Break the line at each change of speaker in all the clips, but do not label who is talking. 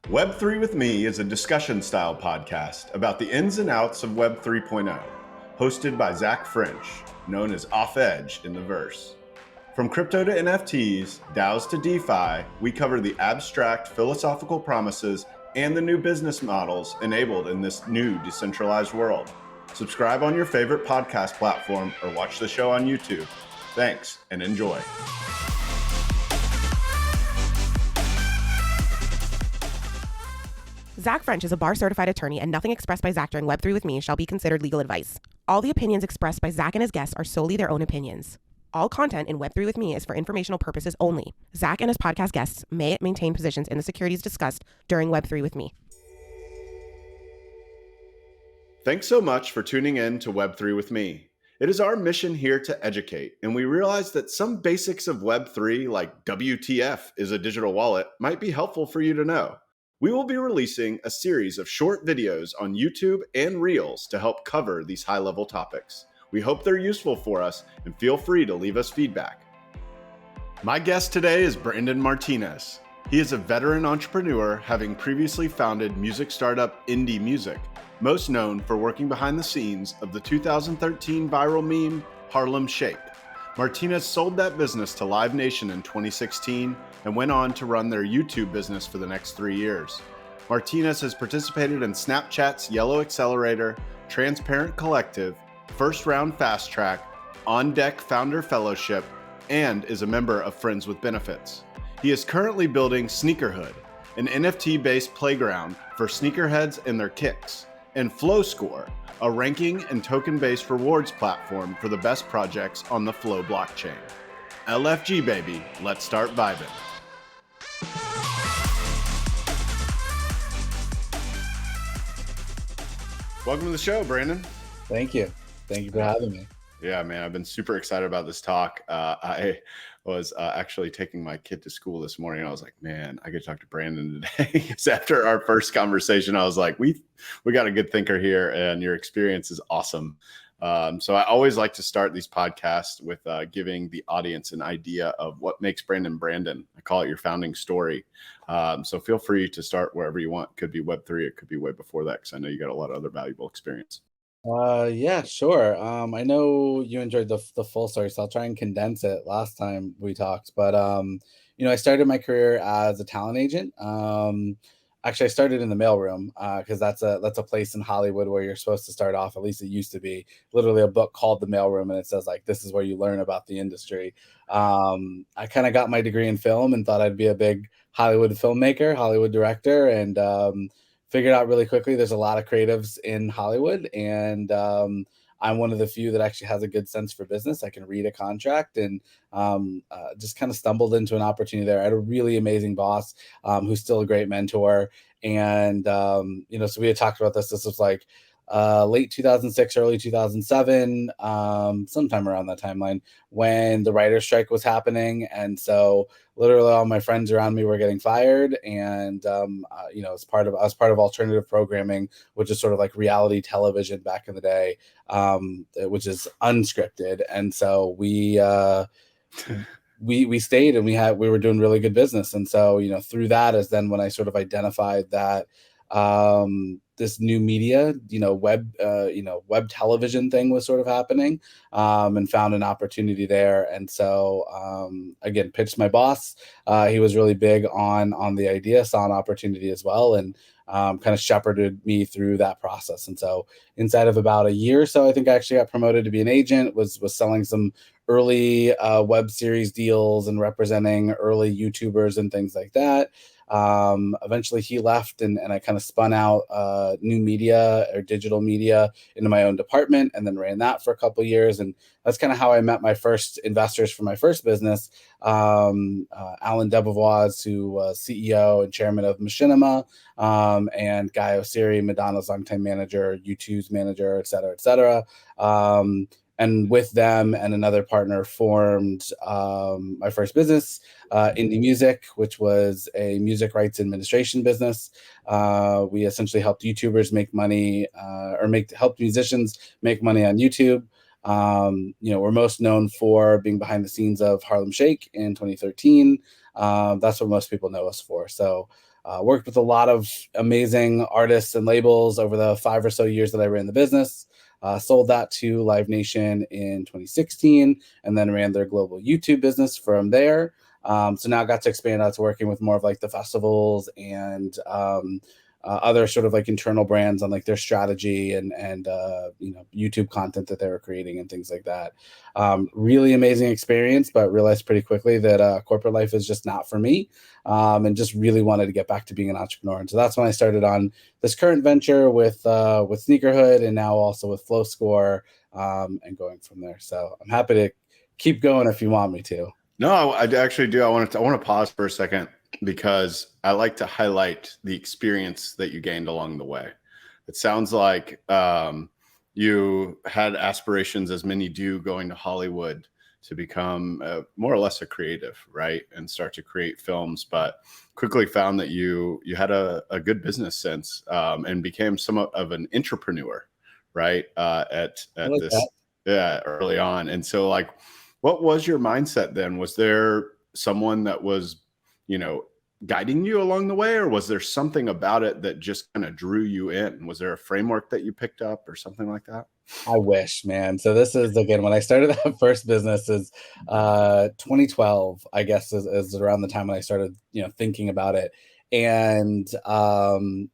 Web3 with Me is a discussion-style podcast about the ins and outs of Web 3.0, hosted by Zach French, known as Off Edge in the verse. From crypto to NFTs, DAOs to DeFi, we cover the abstract philosophical promises and the new business models enabled in this new decentralized world. Subscribe on your favorite podcast platform or watch the show on YouTube. Thanks and enjoy.
Zach French is a bar-certified attorney, and nothing expressed by Zach during Web3 with Me shall be considered legal advice. All the opinions expressed by Zach and his guests are solely their own opinions. All content in Web3 with Me is for informational purposes only. Zach and his podcast guests may maintain positions in the securities discussed during Web3 with Me.
Thanks so much for tuning in to Web3 with Me. It is our mission here to educate, and we realize that some basics of Web3, like WTF is a digital wallet, might be helpful for you to know. We will be releasing a series of short videos on YouTube and Reels to help cover these high-level topics. We hope they're useful for us, and feel free to leave us feedback. My guest today is Brandon Martinez. He is a veteran entrepreneur, having previously founded music startup Indie Music, most known for working behind the scenes of the 2013 viral meme Harlem Shake. Martinez sold that business to Live Nation in 2016 and went on to run their YouTube business for the next 3 years. Martinez has participated in Snapchat's Yellow Accelerator, Transparent Collective, First Round Fast Track, On Deck Founder Fellowship, and is a member of Friends with Benefits. He is currently building Sneakerhood, an NFT-based playground for sneakerheads and their kicks, and Flow Score, a ranking and token-based rewards platform for the best projects on the Flow blockchain. LFG baby, let's start vibing. Welcome to the show, Brandon.
Thank you. Thank you for having me.
Yeah, man, I've been super excited about this talk. I was actually taking my kid to school this morning. I was like, man, I could talk to Brandon today. Because after our first conversation, I was like, we got a good thinker here, and your experience is awesome. So I always like to start these podcasts with giving the audience an idea of what makes Brandon Brandon. I call it your founding story. So feel free to start wherever you want. It could be Web3. It could be way before that, because I know you got a lot of other valuable experience.
Yeah, sure. I know you enjoyed the full story, so I'll try and condense it last time we talked. But I started my career as a talent agent. Actually, I started in the mailroom because that's a place in Hollywood where you're supposed to start off. At least it used to be. Literally a book called The Mailroom, and it says like this is where you learn about the industry. I kind of got my degree in film and thought I'd be a big Hollywood filmmaker, Hollywood director, and figured out really quickly there's a lot of creatives in Hollywood, and I'm one of the few that actually has a good sense for business. I can read a contract, and just kind of stumbled into an opportunity there. I had a really amazing boss who's still a great mentor, and so we had talked about this. This was like late 2006, early 2007, sometime around that timeline when the writer's strike was happening. And so literally all my friends around me were getting fired. And, I was part of alternative programming, which is sort of like reality television back in the day, which is unscripted. And so we stayed, and we were doing really good business. And so, through that is then when I sort of identified that, this new media, web television thing was sort of happening, and found an opportunity there. And so, again, pitched my boss. He was really big on the idea, saw an opportunity as well, and kind of shepherded me through that process. And so inside of about a year or so, I think I actually got promoted to be an agent, was selling some early web series deals and representing early YouTubers and things like that. Eventually he left, and I kind of spun out new media or digital media into my own department, and then ran that for a couple of years. And that's kind of how I met my first investors for my first business. Alan Debevoise, who was CEO and chairman of Machinima, and Guy Osiri, Madonna's longtime manager, U2's manager, et cetera, et cetera. And with them and another partner formed my first business, Indie Music, which was a music rights administration business. We essentially helped YouTubers make money, helped musicians make money on YouTube. We're most known for being behind the scenes of Harlem Shake in 2013. That's what most people know us for. So Worked with a lot of amazing artists and labels over the 5 or so years that I ran the business. Sold that to Live Nation in 2016, and then ran their global YouTube business from there. So now I got to expand out to working with more of like the festivals and other sort of like internal brands on like their strategy and YouTube content that they were creating and things like that. Really amazing experience, but realized pretty quickly that corporate life is just not for me, and just really wanted to get back to being an entrepreneur. And so that's when I started on this current venture with Sneakerhood, and now also with Flow Score, and going from there. So I'm happy to keep going if you want me to.
No, I actually do. I want to pause for a second because I like to highlight the experience that you gained along the way. It sounds like you had aspirations, as many do, going to Hollywood to become more or less a creative, right? And start to create films, but quickly found that you had a good business sense, and became somewhat of an entrepreneur, right? At
like
this, yeah, early on. And so like, what was your mindset then? Was there someone that was, guiding you along the way, or was there something about it that just kind of drew you in? Was there a framework that you picked up or something like that?
I wish, man. So this is, again, when I started that first business is 2012, I guess is around the time when I started, thinking about it. And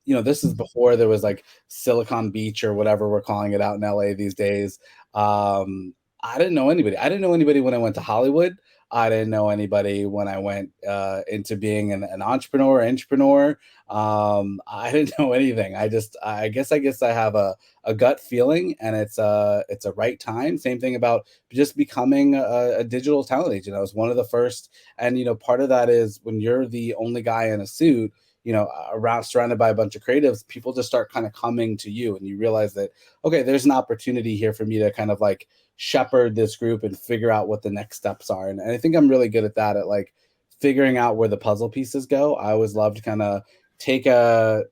this is before there was like Silicon Beach or whatever we're calling it out in LA these days. I didn't know anybody. I didn't know anybody when I went to Hollywood. I didn't know anybody when I went into being an entrepreneur. I didn't know anything. I guess I have a gut feeling, and it's a right time. Same thing about just becoming a digital talent agent. I was one of the first, and part of that is when you're the only guy in a suit, around surrounded by a bunch of creatives, people just start kind of coming to you, and you realize that, okay, there's an opportunity here for me to kind of like shepherd this group and figure out what the next steps are. And I think I'm really good at that, at like figuring out where the puzzle pieces go. I always love to kind of take a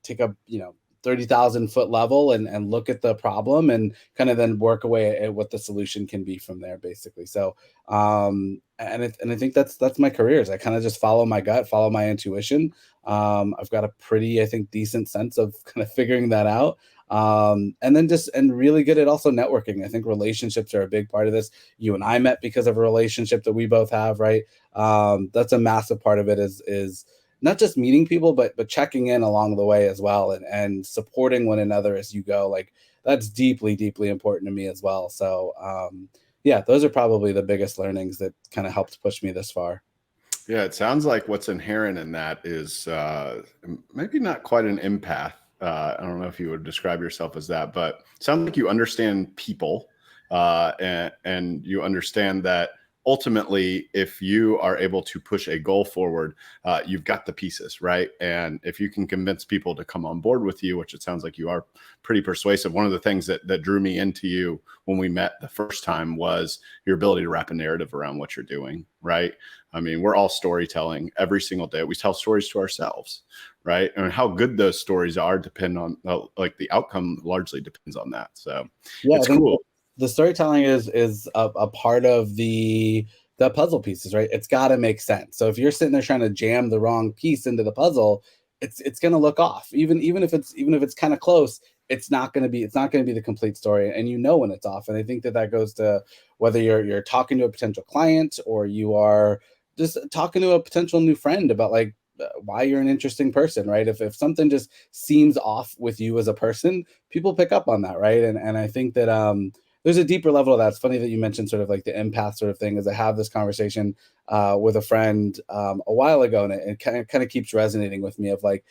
30,000 foot level and look at the problem and kind of then work away at what the solution can be from there, basically. So and I think that's my career, is I kind of just follow my gut, follow my intuition. I've got a pretty, I think, decent sense of kind of figuring that out. And then and really good at also networking. I think relationships are a big part of this. You and I met because of a relationship that we both have, right? That's a massive part of it, is not just meeting people, but checking in along the way as well, and supporting one another as you go. Like, that's deeply, deeply important to me as well. So yeah, those are probably the biggest learnings that kind of helped push me this far.
Yeah, it sounds like what's inherent in that is maybe not quite an empath. I don't know if you would describe yourself as that, but it sounds like you understand people, and you understand that ultimately, if you are able to push a goal forward, you've got the pieces, right? And if you can convince people to come on board with you, which it sounds like you are pretty persuasive. One of the things that drew me into you when we met the first time was your ability to wrap a narrative around what you're doing, right? I mean, we're all storytelling every single day. We tell stories to ourselves, right? And how good those stories are depend on, like, the outcome largely depends on that. So
yeah,
it's cool.
The storytelling is a part of the puzzle pieces, right? It's got to make sense. So if you're sitting there trying to jam the wrong piece into the puzzle, it's going to look off. Even if it's kind of close, it's not going to be the complete story, and when it's off. And I think that goes to whether you're talking to a potential client, or you are just talking to a potential new friend about like why you're an interesting person, right? If something just seems off with you as a person, people pick up on that, right? And I think that there's a deeper level of that. It's funny that you mentioned sort of like the empath sort of thing, as I have this conversation with a friend a while ago, and it kind of keeps resonating with me, of like,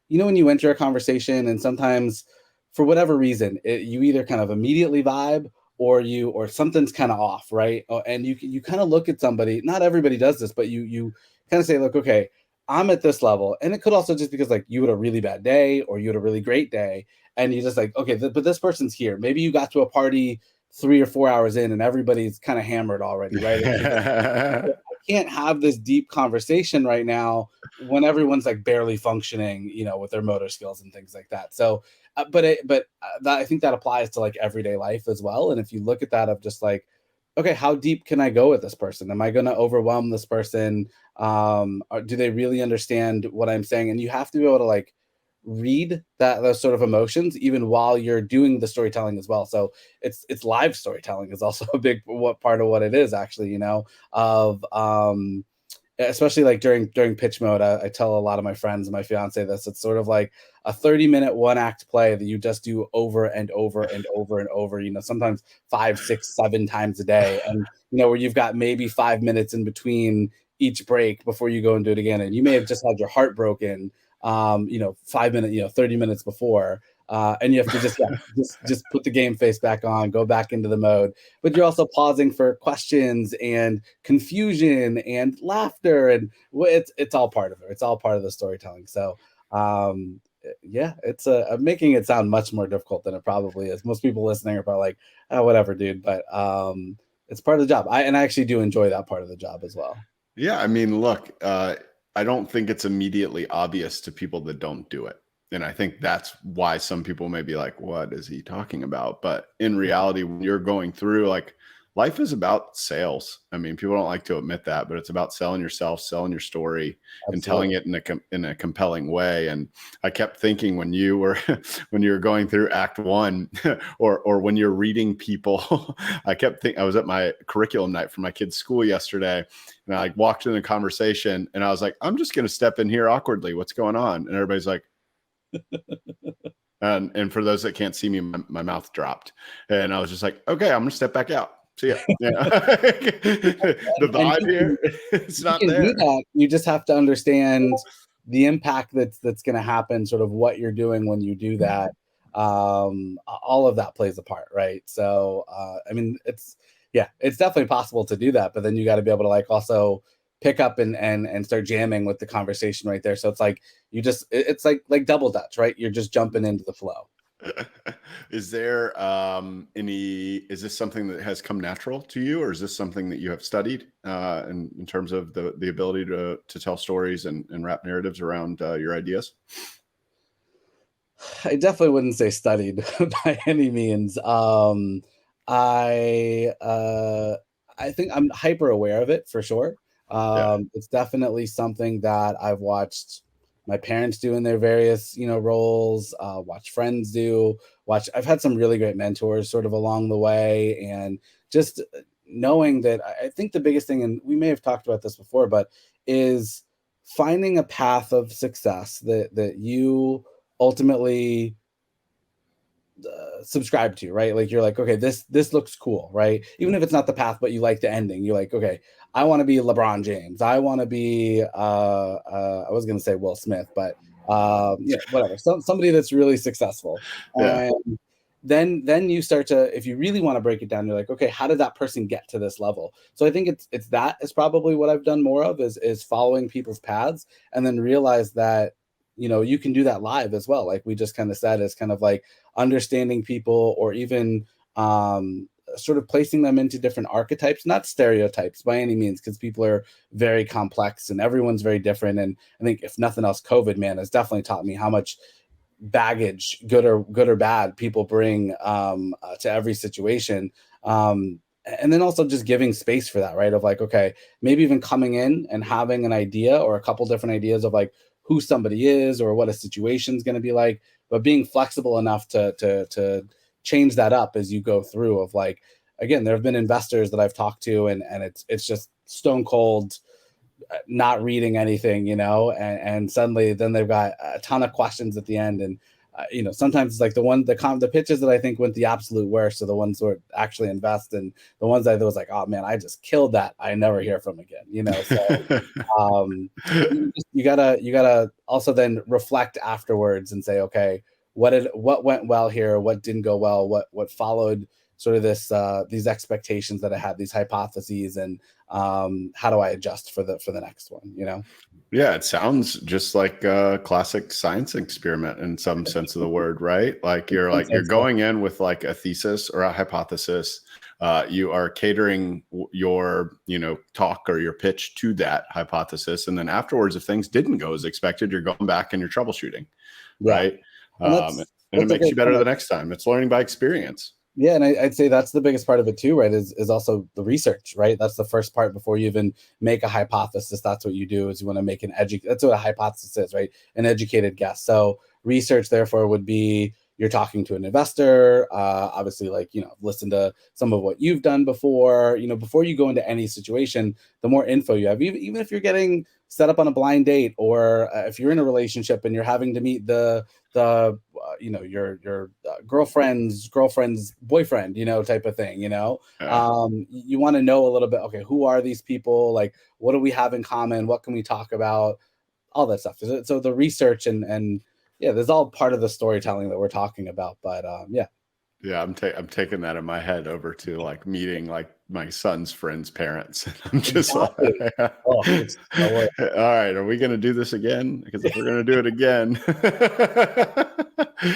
when you enter a conversation and sometimes for whatever reason, you either kind of immediately vibe, or something's kind of off, right? And you kind of look at somebody, not everybody does this, but you kind of say, look, okay, I'm at this level. And it could also just because like you had a really bad day or you had a really great day, and you just like, okay, but this person's here. Maybe you got to a party 3 or 4 hours in and everybody's kind of hammered already, right? I can't have this deep conversation right now when everyone's like barely functioning, with their motor skills and things like that. So, I think that applies to like everyday life as well. And if you look at that of just like, okay, how deep can I go with this person? Am I going to overwhelm this person? Or do they really understand what I'm saying? And you have to be able to like read those sort of emotions even while you're doing the storytelling as well. So it's live storytelling is also a big what part of what it is actually, you know, of especially like during pitch mode. I tell a lot of my friends and my fiance this. It's sort of like a 30-minute one act play that you just do over and over and over and over, you know, sometimes 5, 6, 7 times a day. And, you know, where you've got maybe 5 minutes in between each break before you go and do it again. And you may have just had your heart broken, you know, 5 minutes, you know, 30 minutes before. And you have to just, yeah, just put the game face back on, go back into the mode. But you're also pausing for questions and confusion and laughter, and it's all part of it. It's all part of the storytelling. So, yeah, it's I'm making it sound much more difficult than it probably is. Most people listening are probably like, oh, whatever, dude. But it's part of the job. I actually do enjoy that part of the job as well.
Yeah, I mean, look, I don't think it's immediately obvious to people that don't do it. And I think that's why some people may be like, what is he talking about? But in reality, when you're going through, like, life is about sales. I mean, people don't like to admit that, but it's about selling yourself, selling your story, and telling
Absolutely.
it in a compelling way. And I kept thinking when you were when you were going through Act One, or when you're reading people, I kept thinking I was at my curriculum night for my kids' school yesterday, and I like walked in a conversation, and I was like, I'm just going to step in here awkwardly. What's going on? And everybody's like, and for those that can't see me, my mouth dropped, and I was just like, okay, I'm gonna step back out. See ya. Yeah. The
And
vibe here, it's
you
not
can do
there.
that. You just have to understand the impact that's going to happen, sort of what you're doing when you do that. All of that plays a part, right? So, I mean, it's definitely possible to do that, but then you got to be able to like also pick up and start jamming with the conversation right there. So it's like it's like double dutch, right? You're just jumping into the flow.
Is there is this something that has come natural to you, or is this something that you have studied in terms of the ability to tell stories and wrap narratives around your ideas?
I definitely wouldn't say studied by any means. I uh, I think I'm hyper aware of it for sure.
Yeah.
It's definitely something that I've watched my parents do in their various, you know, roles. Watch friends do. Watch. I've had some really great mentors sort of along the way, and just knowing that I think the biggest thing, and we may have talked about this before, but is finding a path of success that you ultimately subscribe to, right? Like you're like, okay, this looks cool, right? Even if it's not the path, but you like the ending. You're like, okay, I want to be LeBron James. I want to be I was gonna say Will Smith, but yeah, whatever. Somebody that's really successful.
Yeah.
And then you start to, if you really want to break it down, you're like, okay, how did that person get to this level? So I think it's that is probably what I've done more of is following people's paths, and then realize that, you know, you can do that live as well. Like we just kind of said, is kind of like understanding people, or even sort of placing them into different archetypes, not stereotypes by any means, because people are very complex and everyone's very different. And I think if nothing else, COVID, man, has definitely taught me how much baggage, good or bad, people bring to every situation. And then also just giving space for that, right? Of like, okay, maybe even coming in and having an idea or a couple different ideas of like who somebody is or what a situation is going to be like, but being flexible enough to change that up as you go through. Of like, again, there have been investors that I've talked to, and it's just stone cold not reading anything, you know, and suddenly then they've got a ton of questions at the end. And, you know, sometimes it's like the pitches that I think went the absolute worst are the ones who actually invest, and the ones that was like, oh man, I just killed that. I never hear from again, you know? So, um, you gotta also then reflect afterwards and say, okay, what went well here? What didn't go well? What followed sort of these expectations that I had, these hypotheses, and how do I adjust for the next one, you know?
Yeah, it sounds just like a classic science experiment in some sense of the word, right? Like you're going in with like a thesis or a hypothesis. You are catering your, you know, talk or your pitch to that hypothesis, and then afterwards, if things didn't go as expected, you're going back and you're troubleshooting,
Yeah.
right?
And
And it
that's a
makes
great
you better
point.
the next time. It's learning by experience.
Yeah, and I'd say that's the biggest part of it too, right? Is also the research, right? That's the first part before you even make a hypothesis. That's what you do is you want to make that's what a hypothesis is, right? An educated guess. So research, therefore, would be you're talking to an investor, obviously, like, listen to some of what you've done before. Before you go into any situation, the more info you have, even if you're getting set up on a blind date, or if you're in a relationship and you're having to meet your girlfriend's boyfriend, type of thing.
Yeah.
You want to know a little bit. Okay, who are these people? Like, what do we have in common? What can we talk about? All that stuff. So the research and yeah, there's all part of the storytelling that we're talking about. But yeah.
Yeah, I'm taking that in my head over to like meeting like my son's friends' parents. I'm just like,
Exactly. Oh, it's
all right, are we going to do this again? Because if we're going to do it again,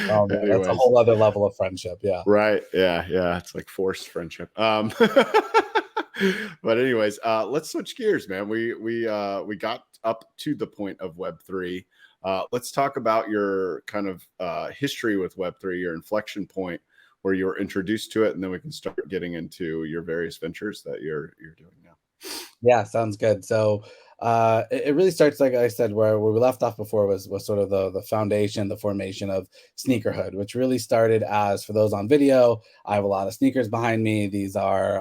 oh man, that's a
anyways,
whole other level of friendship. Yeah.
right? Yeah, it's like forced friendship. But anyways, let's switch gears, man. We got up to the point of Web3. Let's talk about your kind of history with Web3, your inflection point where you were introduced to it, and then we can start getting into your various ventures that you're doing now.
Yeah, sounds good. So it really starts, like I said, where we left off before was sort of the foundation, the formation of sneakerhood, which really started as, for those on video, I have a lot of sneakers behind me. These are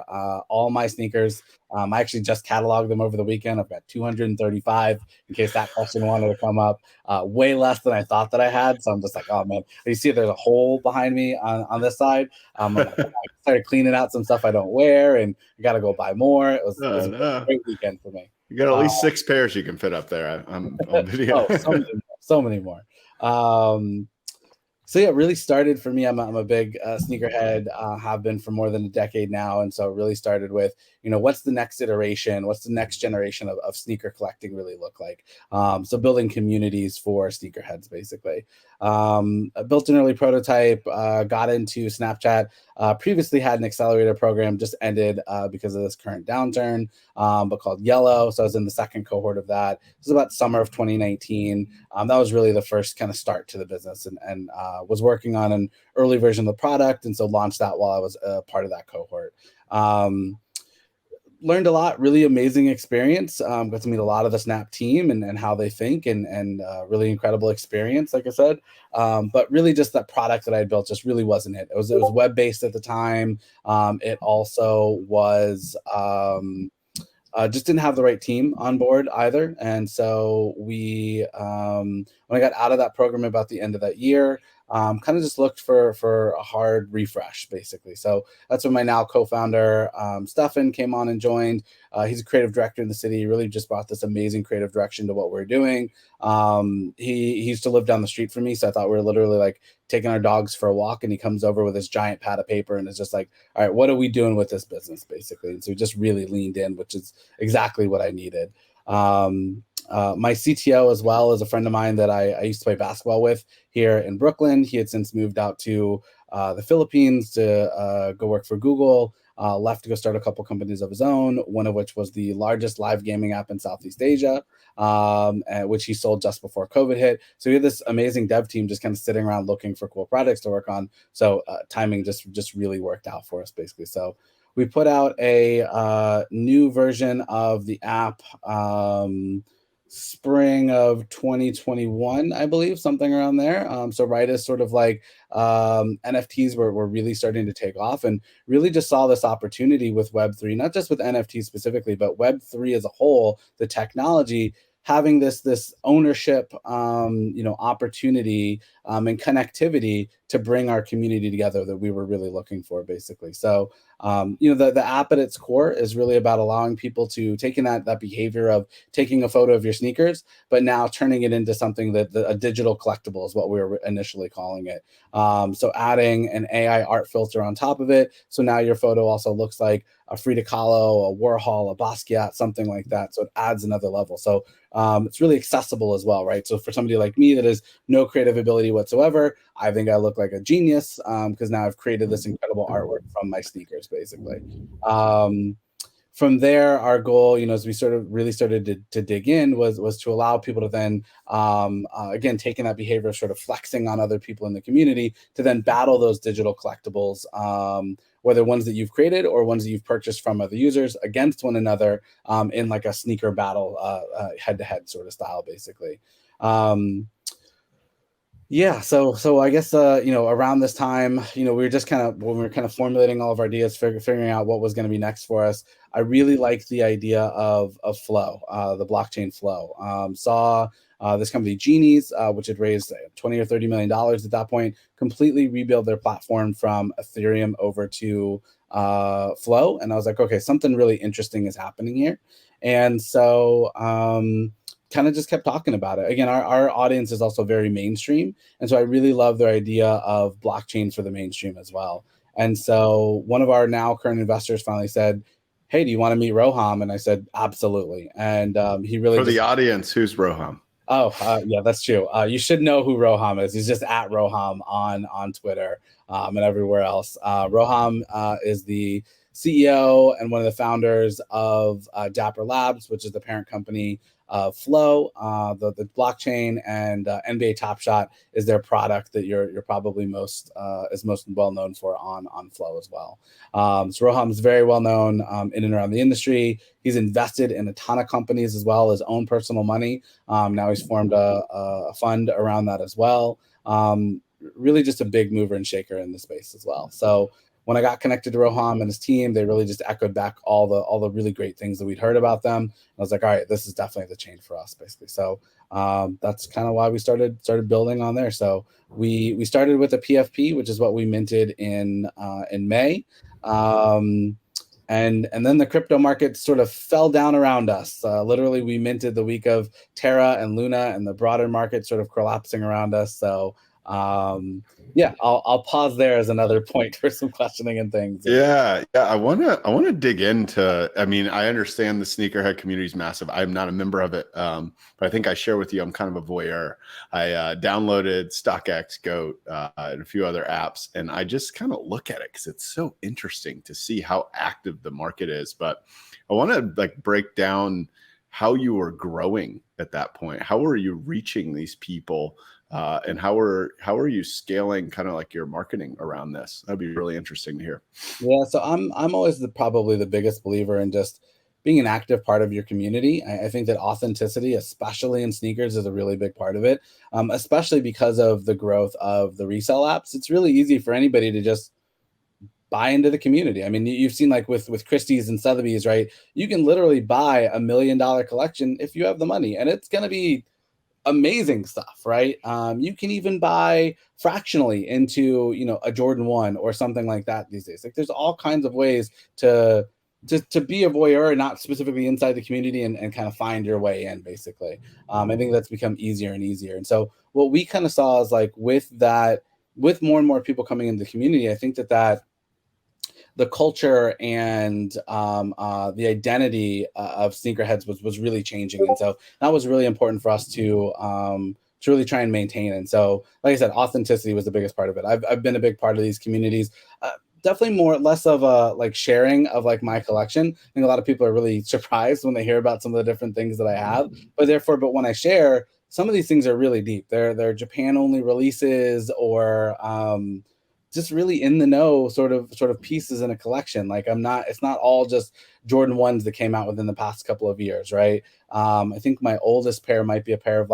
all my sneakers. I actually just cataloged them over the weekend. I've got 235, in case that question wanted to come up. Way less than I thought that I had. So I'm just like, oh man, you see there's a hole behind me on this side. I'm like, I started cleaning out some stuff I don't wear, and I got to go buy more. It was
Oh
a
no,
great weekend for me.
you got at least 6 pairs you can fit up there on video.
Oh, so many more. So yeah, it really started for me. I'm a big sneakerhead, have been for more than a decade now. And so it really started with, what's the next iteration? What's the next generation of sneaker collecting really look like? So building communities for sneakerheads, basically. I built an early prototype, got into Snapchat, previously had an accelerator program, just ended because of this current downturn, but called Yellow. So I was in the second cohort of that. This was about summer of 2019. That was really the first kind of start to the business, and was working on an early version of the product, and so launched that while I was part of that cohort. Learned a lot, really amazing experience. Got to meet a lot of the Snap team and how they think, and really incredible experience, like I said. But really just that product that I built just really wasn't it. It was web-based at the time. It also was just didn't have the right team on board either. And so when I got out of that program about the end of that year, kind of just looked for a hard refresh, basically. So that's when my now co-founder, Stefan, came on and joined. He's a creative director in the city. He really just brought this amazing creative direction to what we're doing. He used to live down the street from me, so I thought we were literally like taking our dogs for a walk, and he comes over with his giant pad of paper and is just like, all right, what are we doing with this business, basically? And so he just really leaned in, which is exactly what I needed. My CTO as well is a friend of mine that I used to play basketball with here in Brooklyn. He had since moved out to the Philippines to go work for Google. Left to go start a couple companies of his own, one of which was the largest live gaming app in Southeast Asia, which he sold just before COVID hit. So we had this amazing dev team just kind of sitting around looking for cool projects to work on. So timing just really worked out for us, basically. So we put out a new version of the app spring of 2021, I believe, something around there. So right as sort of like NFTs were really starting to take off, and really just saw this opportunity with Web3, not just with NFTs specifically, but Web3 as a whole, the technology having this ownership, opportunity and connectivity to bring our community together that we were really looking for, basically. So, the app at its core is really about allowing people to taking that behavior of taking a photo of your sneakers, but now turning it into something that a digital collectible is what we were initially calling it. So adding an AI art filter on top of it. So now your photo also looks like a Frida Kahlo, a Warhol, a Basquiat, something like that. So it adds another level. So it's really accessible as well, right? So for somebody like me that has no creative ability whatsoever, I think I look like a genius because now I've created this incredible artwork from my sneakers, basically. from there, our goal, as we sort of really started to dig in, was to allow people to then, again, taking that behavior of sort of flexing on other people in the community, to then battle those digital collectibles, whether ones that you've created or ones that you've purchased from other users, against one another, in like a sneaker battle, head-to-head sort of style, basically. Yeah, so I guess around this time, we were just when we were kind of formulating all of our ideas, figuring out what was going to be next for us. I really liked the idea of Flow, the blockchain Flow. Saw this company Genies, which had raised $20 or $30 million at that point, completely rebuild their platform from Ethereum over to Flow, and I was like, okay, something really interesting is happening here, and so. Kind of just kept talking about it. Again, our audience is also very mainstream. And so I really love their idea of blockchains for the mainstream as well. And so one of our now current investors finally said, hey, do you want to meet Roham? And I said, absolutely. And he really—
For the audience, who's Roham?
Oh, yeah, that's true. You should know who Roham is. He's just at Roham on Twitter, and everywhere else. Roham is the CEO and one of the founders of Dapper Labs, which is the parent company of Flow, the blockchain, and NBA Top Shot is their product that you're probably most well known for on Flow as well. So Roham is very well known in and around the industry. He's invested in a ton of companies as well, his own personal money. Now he's formed a fund around that as well. Really just a big mover and shaker in the space as well. So when I got connected to Roham and his team, they really just echoed back all the really great things that we'd heard about them. And I was like, all right, this is definitely the change for us, basically. So that's kind of why we started building on there. So we started with a PFP, which is what we minted in May. And then the crypto market sort of fell down around us. Literally, we minted the week of Terra and Luna, and the broader market sort of collapsing around us. So yeah, I'll pause there as another point for some questioning and things.
Yeah. I wanna dig into. I mean, I understand the sneakerhead community is massive. I'm not a member of it, but I think I share with you. I'm kind of a voyeur. I downloaded StockX, Goat, and a few other apps, and I just kind of look at it because it's so interesting to see how active the market is. But I want to break down how you were growing at that point. How were you reaching these people? And how are you scaling kind of like your marketing around this? That'd be really interesting to hear.
Yeah, so I'm always probably the biggest believer in just being an active part of your community. I think that authenticity, especially in sneakers, is a really big part of it, especially because of the growth of the resale apps. It's really easy for anybody to just buy into the community. I mean, you've seen like with Christie's and Sotheby's, right? You can literally buy $1 million collection if you have the money, and it's going to be amazing stuff, right? You can even buy fractionally into, a Jordan 1 or something like that these days. Like, there's all kinds of ways to be a voyeur, not specifically inside the community, and kind of find your way in, basically. I think that's become easier and easier. And so what we kind of saw is, like, with more and more people coming into the community, I think that the culture and the identity of sneakerheads was really changing, and so that was really important for us to really try and maintain. And so, like I said, authenticity was the biggest part of it. I've been a big part of these communities. Definitely less of a sharing of my collection. I think a lot of people are really surprised when they hear about some of the different things that I have, but when I share, some of these things are really deep. They're Japan only releases, or just really in the know sort of pieces in a collection. It's not all just Jordan 1s that came out within the past couple of years, right? I think my oldest pair might be a pair of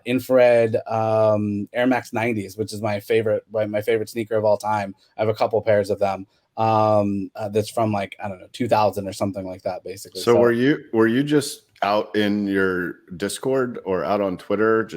infrared Air Max 90s, which is my favorite sneaker of all time. I have a couple pairs of them. That's from I don't know, 2000 or something like that, basically.
So were you just out in your Discord or out on Twitter,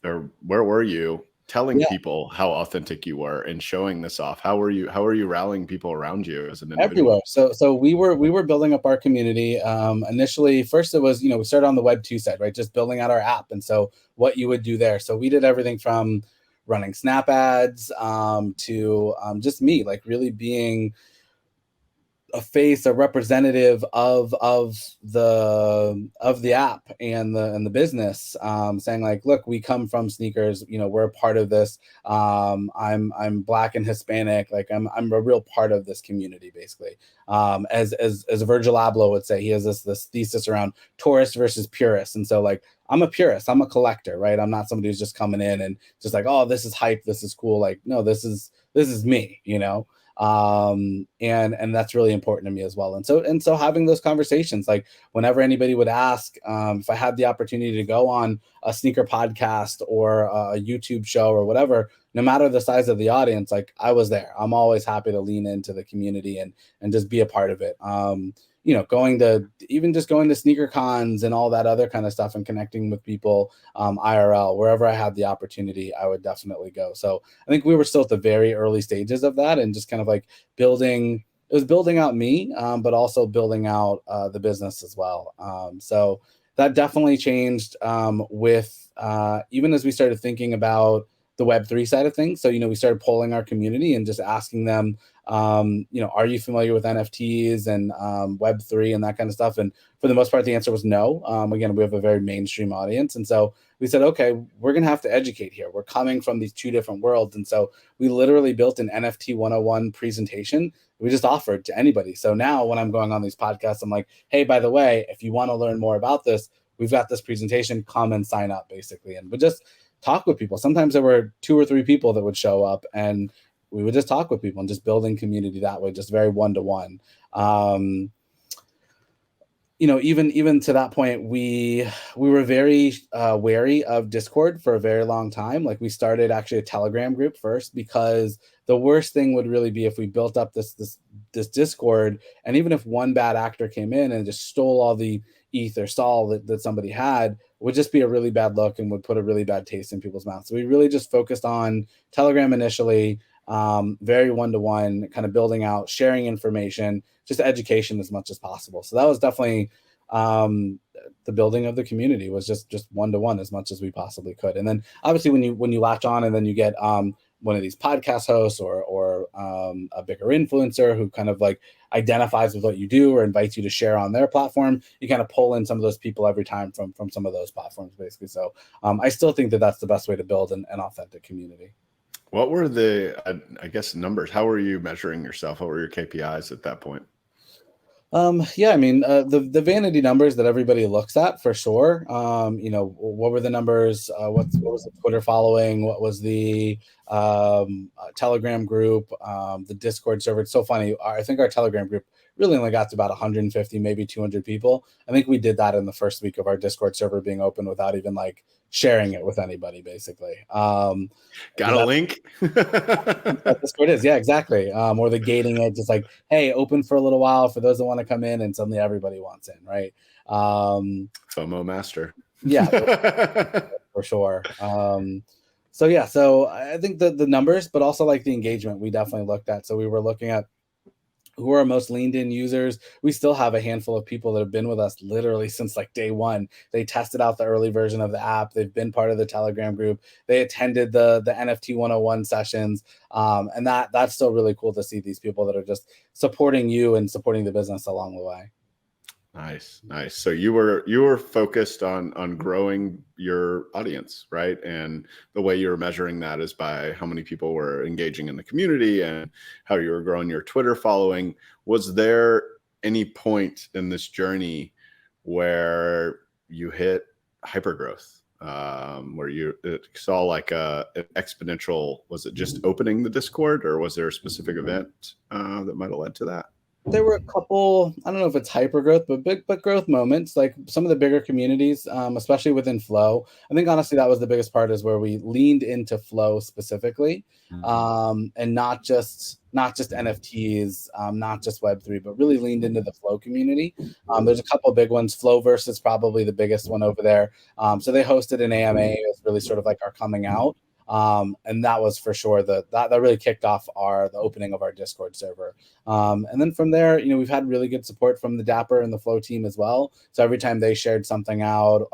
or where were you telling people how authentic you were and showing this off? How are you rallying people around you as an individual?
Everywhere. So we were building up our community. Initially, first it was, we started on the Web 2 side, right? Just building out our app. And so what you would do there. So we did everything from running Snap ads to just me, really being a face, a representative of the app and the business, saying like, look, we come from sneakers, we're a part of this. I'm Black and Hispanic, like I'm a real part of this community, basically. As Virgil Abloh would say, he has this thesis around tourist versus purist, and so like I'm a purist, I'm a collector, right? I'm not somebody who's just coming in and just like, oh, this is hype, this is cool. Like, no, this is me, and that's really important to me as well. And so having those conversations, like whenever anybody would ask, if I had the opportunity to go on a sneaker podcast or a YouTube show or whatever, no matter the size of the audience, like I was there. I'm always happy to lean into the community and just be a part of it. Going to sneaker cons and all that other kind of stuff and connecting with people, IRL, wherever I had the opportunity, I would definitely go. So I think we were still at the very early stages of that, and just kind of like building out me, but also building out the business as well. So that definitely changed with even as we started thinking about the Web3 side of things. So, we started polling our community and just asking them, are you familiar with NFTs and Web3 and that kind of stuff? And for the most part, the answer was no. Again, we have a very mainstream audience. And so we said, okay, we're going to have to educate here. We're coming from these two different worlds. And so we literally built an NFT 101 presentation we just offered to anybody. So now when I'm going on these podcasts, I'm like, hey, by the way, if you want to learn more about this, we've got this presentation, come and sign up, basically. And we just talk with people. Sometimes there were 2 or 3 people that would show up, and we would just talk with people and just building community that way, just very one-to-one. Even to that point, we were very wary of Discord for a very long time. Like we started actually a Telegram group first, because the worst thing would really be if we built up this Discord, and even if one bad actor came in and just stole all the ETH or SOL that somebody had, would just be a really bad look and would put a really bad taste in people's mouths. So we really just focused on Telegram initially, very one-to-one, kind of building out, sharing information, just education as much as possible. So that was definitely the building of the community, was just one-to-one as much as we possibly could. And then obviously when you latch on and then you get one of these podcast hosts or a bigger influencer who kind of like identifies with what you do or invites you to share on their platform, you kind of pull in some of those people every time from some of those platforms, basically. So I still think that that's the best way to build an authentic community.
What were the, I guess, numbers? How were you measuring yourself? What were your KPIs at that point?
Yeah, I mean, the vanity numbers that everybody looks at for sure. What were the numbers? What was the Twitter following? What was the Telegram group? The Discord server? It's so funny. I think our Telegram group really only got to about 150, maybe 200 people. I think we did that in the first week of our Discord server being open without even like sharing it with anybody, basically.
Got a link?
That's Discord is, yeah, exactly. Or the gating it, just like, hey, open for a little while for those that want to come in, and suddenly everybody wants in, right?
FOMO master.
Yeah, for sure. So I think the numbers, but also like the engagement, we definitely looked at. So we were looking at who are our most leaned in users. We still have a handful of people that have been with us literally since like day one. They tested out the early version of the app. They've been part of the Telegram group. They attended the NFT 101 sessions. And that's still really cool to see these people that are just supporting you and supporting the business along the way.
Nice. So you were focused on growing your audience, right? And the way you were measuring that is by how many people were engaging in the community and how you were growing your Twitter following. Was there any point in this journey where you hit hypergrowth, where you saw like an exponential? Was it just opening the Discord, or was there a specific event that might have led to that?
There were a couple, I don't know if it's hyper growth, but growth moments, like some of the bigger communities, especially within Flow. I think honestly that was the biggest part, is where we leaned into Flow specifically, and not just NFTs, not just Web3, but really leaned into the Flow community. There's a couple of big ones. Flowverse is probably the biggest one over there. So they hosted an AMA. It was really sort of like our coming out. And that was for sure that really kicked off the opening of our Discord server. And then from there, we've had really good support from the Dapper and the Flow team as well. So every time they shared something out,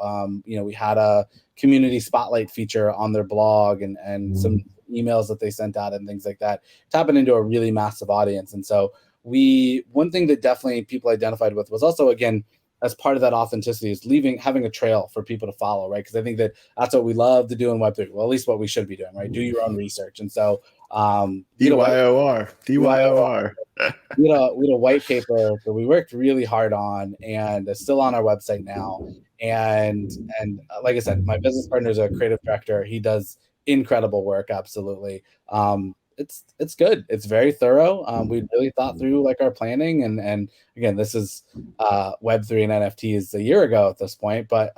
we had a community spotlight feature on their blog and some emails that they sent out and things like that, tapping into a really massive audience. And so one thing that definitely people identified with was also, again, as part of that authenticity, is having a trail for people to follow, right? Because I think that's what we love to do in Web3. Well, at least what we should be doing, right? Do your own research. And so,
DYOR. DYOR.
we had a white paper that we worked really hard on, and it's still on our website now. And like I said, my business partner is a creative director. He does incredible work. Absolutely. It's good. It's very thorough. We really thought through like our planning, and again, this is Web3 and NFTs a year ago at this point, but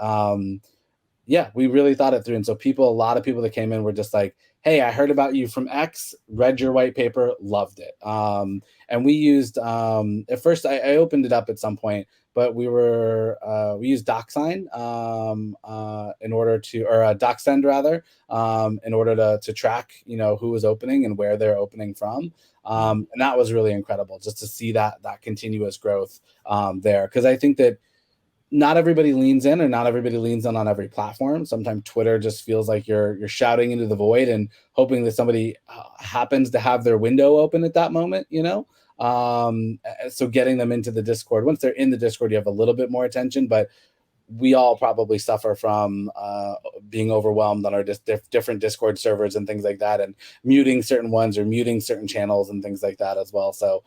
yeah, we really thought it through. And so a lot of people that came in were just like, hey, I heard about you from X, read your white paper, loved it. And we used, at first I opened it up at some point, but we used DocSign in order to, or DocSend rather, in order to track, who was opening and where they're opening from. And that was really incredible just to see that continuous growth there. Because I think that not everybody leans in, or not everybody leans on every platform. Sometimes Twitter just feels like you're shouting into the void and hoping that somebody happens to have their window open at that moment, so getting them into the Discord, once they're in the Discord, you have a little bit more attention, but we all probably suffer from being overwhelmed on our different Discord servers and things like that, and muting certain ones or muting certain channels and things like that as well. So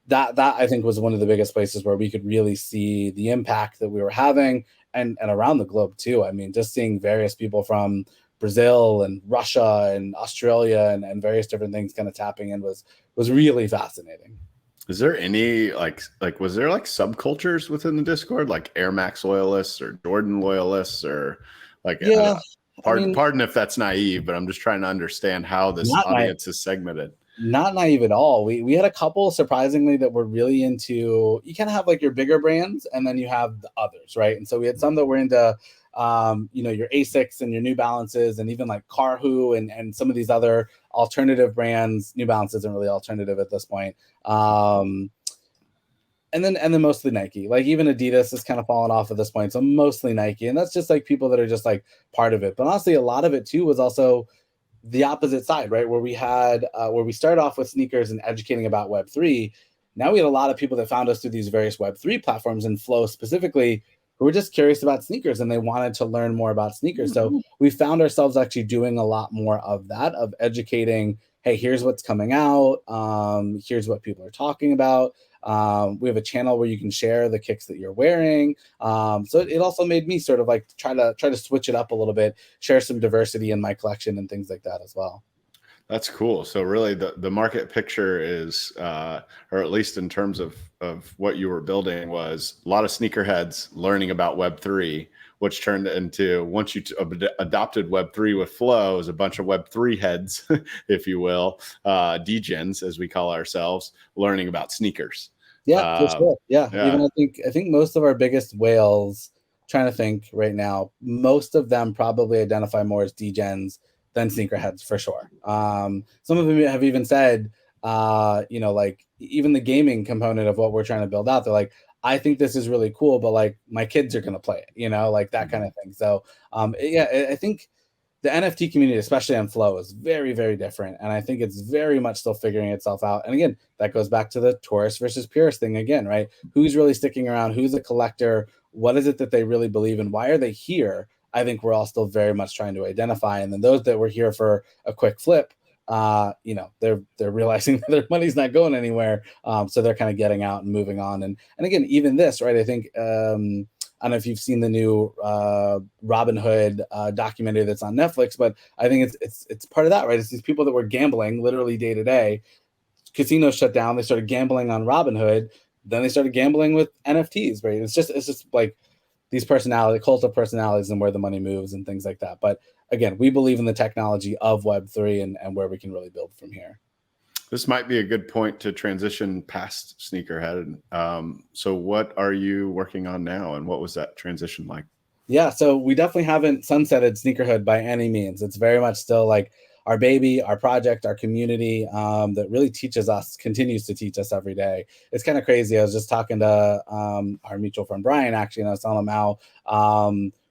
that I think was one of the biggest places where we could really see the impact that we were having, and around the globe too. I mean, just seeing various people from Brazil and Russia and Australia and various different things kind of tapping in was really fascinating.
Is there any was there like subcultures within the Discord, like Air Max loyalists or Jordan loyalists, or like,
yeah,
pardon if that's naive, but I'm just trying to understand how this audience is segmented.
Not naive at all. We had a couple, surprisingly, that were really into, you kind of have like your bigger brands, and then you have the others, right? And so we had some that were into your Asics and your New Balances, and even like Carhu and some of these other alternative brands. New Balance isn't really alternative at this point. And then mostly Nike. Like even Adidas has kind of fallen off at this point. So mostly Nike. And that's just like people that are just like part of it. But honestly, a lot of it too was also the opposite side, right? Where we had where we started off with sneakers and educating about Web3. Now we had a lot of people that found us through these various Web3 platforms, and Flow specifically, who were just curious about sneakers and they wanted to learn more about sneakers. So we found ourselves actually doing a lot more of that, of educating, hey, here's what's coming out. Here's what people are talking about. We have a channel where you can share the kicks that you're wearing. So it also made me sort of like try to switch it up a little bit, share some diversity in my collection and things like that as well.
That's cool. So really the market picture is, or at least in terms of what you were building, was a lot of sneakerheads learning about Web3, which turned into, once you adopted Web3 with Flow, is a bunch of Web3 heads, if you will, degens, as we call ourselves, learning about sneakers.
Yeah, for sure. Yeah. Even I think most of our biggest whales, trying to think right now, most of them probably identify more as degens than sneakerheads for sure. Some of them have even said, like even the gaming component of what we're trying to build out, they're like, I think this is really cool, but like my kids are going to play it, like that kind of thing. So I think the NFT community, especially on Flow, is very, very different. And I think it's very much still figuring itself out. And again, that goes back to the tourist versus purist thing again, right? Who's really sticking around? Who's a collector? What is it that they really believe in? Why are they here? I think we're all still very much trying to identify. And then those that were here for a quick flip, they're realizing that their money's not going anywhere. So they're kind of getting out and moving on. And again, even this, right? I think, I don't know if you've seen the new Robin Hood documentary that's on Netflix, but I think it's part of that, right? It's these people that were gambling literally day to day. Casinos shut down. They started gambling on Robin Hood. Then they started gambling with NFTs, right? It's just like these cult of personalities and where the money moves and things like that. But again, we believe in the technology of Web3 and where we can really build from here.
This might be a good point to transition past sneakerhead. So what are you working on now, and what was that transition like?
Yeah, so we definitely haven't sunsetted sneakerhood by any means. It's very much still like our baby, our project, our community that really continues to teach us every day. It's kind of crazy. I was just talking to our mutual friend Brian, actually, and I was telling him how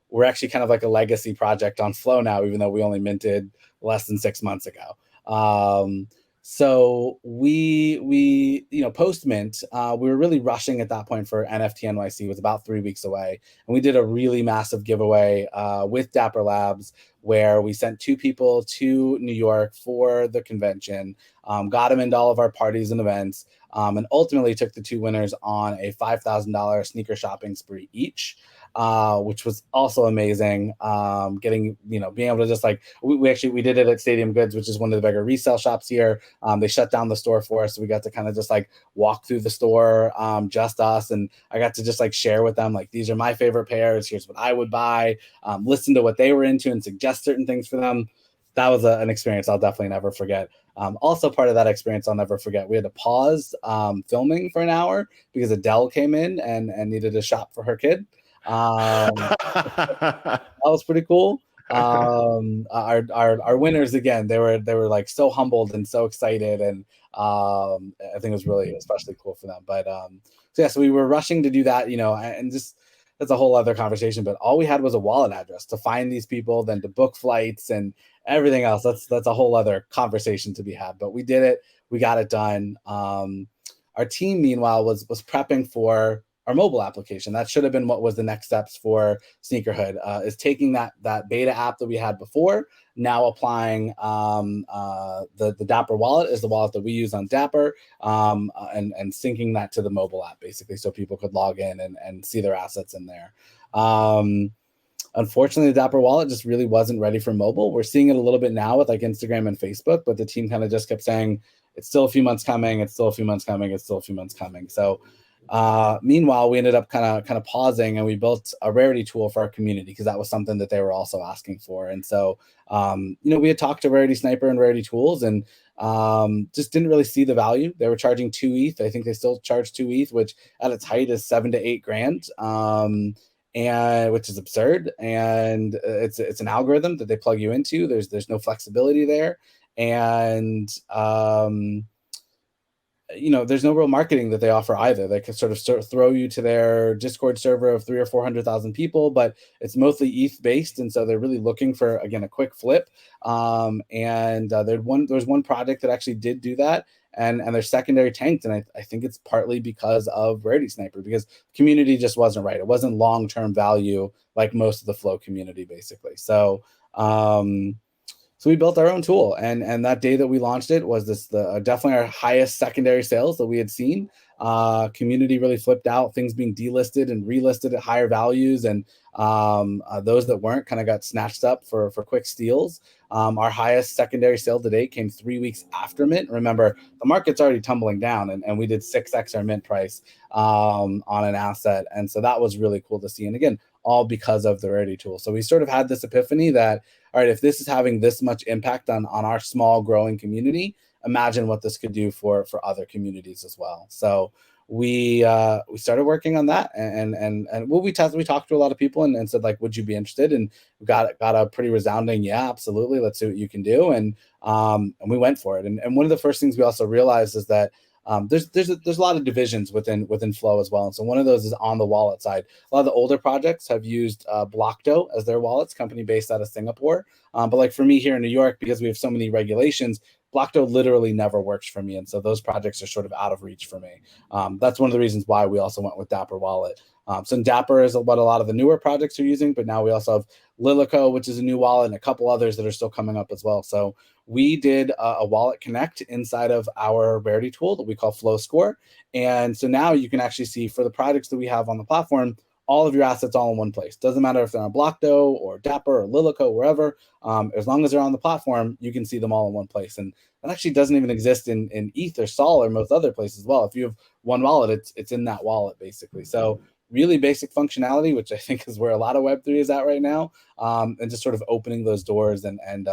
we're actually kind of like a legacy project on Flow now, even though we only minted less than 6 months ago. So we post mint, we were really rushing at that point for NFT NYC. It was about 3 weeks away, and we did a really massive giveaway with Dapper Labs, where we sent 2 people to New York for the convention, got them into all of our parties and events, and ultimately took the 2 winners on a $5,000 sneaker shopping spree each. Which was also amazing. Being able to just like, we did it at Stadium Goods, which is one of the bigger resale shops here. They shut down the store for us, so we got to kind of just like walk through the store, just us, and I got to just like share with them, like, these are my favorite pairs, here's what I would buy, listen to what they were into and suggest certain things for them. That was an experience I'll definitely never forget. Also, part of that experience I'll never forget, we had to pause filming for an hour because Adele came in and needed a shop for her kid. That was pretty cool. Our winners, again, they were like so humbled and so excited, and I think it was really especially cool for them. But so we were rushing to do that, and just, that's a whole other conversation. But all we had was a wallet address to find these people, then to book flights and everything else. That's a whole other conversation to be had. But we did it. We got it done. Our team, meanwhile, was prepping for our mobile application. That should have been what was the next steps for Sneakerhood, is taking that beta app that we had before, now applying the Dapper wallet is the wallet that we use on Dapper, and syncing that to the mobile app, basically, so people could log in and see their assets in there. Unfortunately, the Dapper wallet just really wasn't ready for mobile. We're seeing it a little bit now with like Instagram and Facebook, but the team kind of just kept saying, it's still a few months coming, it's still a few months coming, it's still a few months coming. So meanwhile, we ended up kind of pausing, and we built a rarity tool for our community, because that was something that they were also asking for. And so, we had talked to Rarity Sniper and Rarity Tools, and just didn't really see the value. They were charging 2 ETH. I think they still charge 2 ETH, which at its height is 7 to 8 grand. And which is absurd. And it's an algorithm that they plug you into. There's no flexibility there. And there's no real marketing that they offer either. They can sort of throw you to their Discord server of 300,000 or 400,000 people, but it's mostly ETH based, and so they're really looking for, again, a quick flip. There's one project that actually did do that, and their secondary tanked, and I think it's partly because of Rarity Sniper, because community just wasn't right. It wasn't long-term value like most of the Flow community, basically. So we built our own tool, and that day that we launched it was definitely our highest secondary sales that we had seen. Community really flipped out, things being delisted and relisted at higher values, and those that weren't kind of got snatched up for quick steals. Our highest secondary sale to date came 3 weeks after mint. Remember, the market's already tumbling down, and we did 6x our mint price on an asset, and so that was really cool to see. And again, all because of the Rarity tool. So we sort of had this epiphany that, all right, if this is having this much impact on our small growing community, imagine what this could do for other communities as well. So we started working on that, and we talked to a lot of people and said, like, would you be interested? And we got a pretty resounding, yeah, absolutely, let's see what you can do. And we went for it. And one of the first things we also realized is that there's a lot of divisions within Flow as well. And so one of those is on the wallet side. A lot of the older projects have used Blockdo as their wallets, company based out of Singapore. But like for me here in New York, because we have so many regulations, Blockdo literally never works for me. And so those projects are sort of out of reach for me. That's one of the reasons why we also went with Dapper Wallet. So Dapper is what a lot of the newer projects are using, but now we also have Lilico, which is a new wallet, and a couple others that are still coming up as well. So we did a wallet connect inside of our Rarity tool that we call Flow Score. And so now you can actually see, for the projects that we have on the platform, all of your assets all in one place. Doesn't matter if they're on Blockdo or Dapper or Lilico, wherever. As long as they're on the platform, you can see them all in one place. And that actually doesn't even exist in ETH or Sol or most other places as well. If you have one wallet, it's in that wallet, basically. So really basic functionality, which I think is where a lot of Web3 is at right now, and just sort of opening those doors. And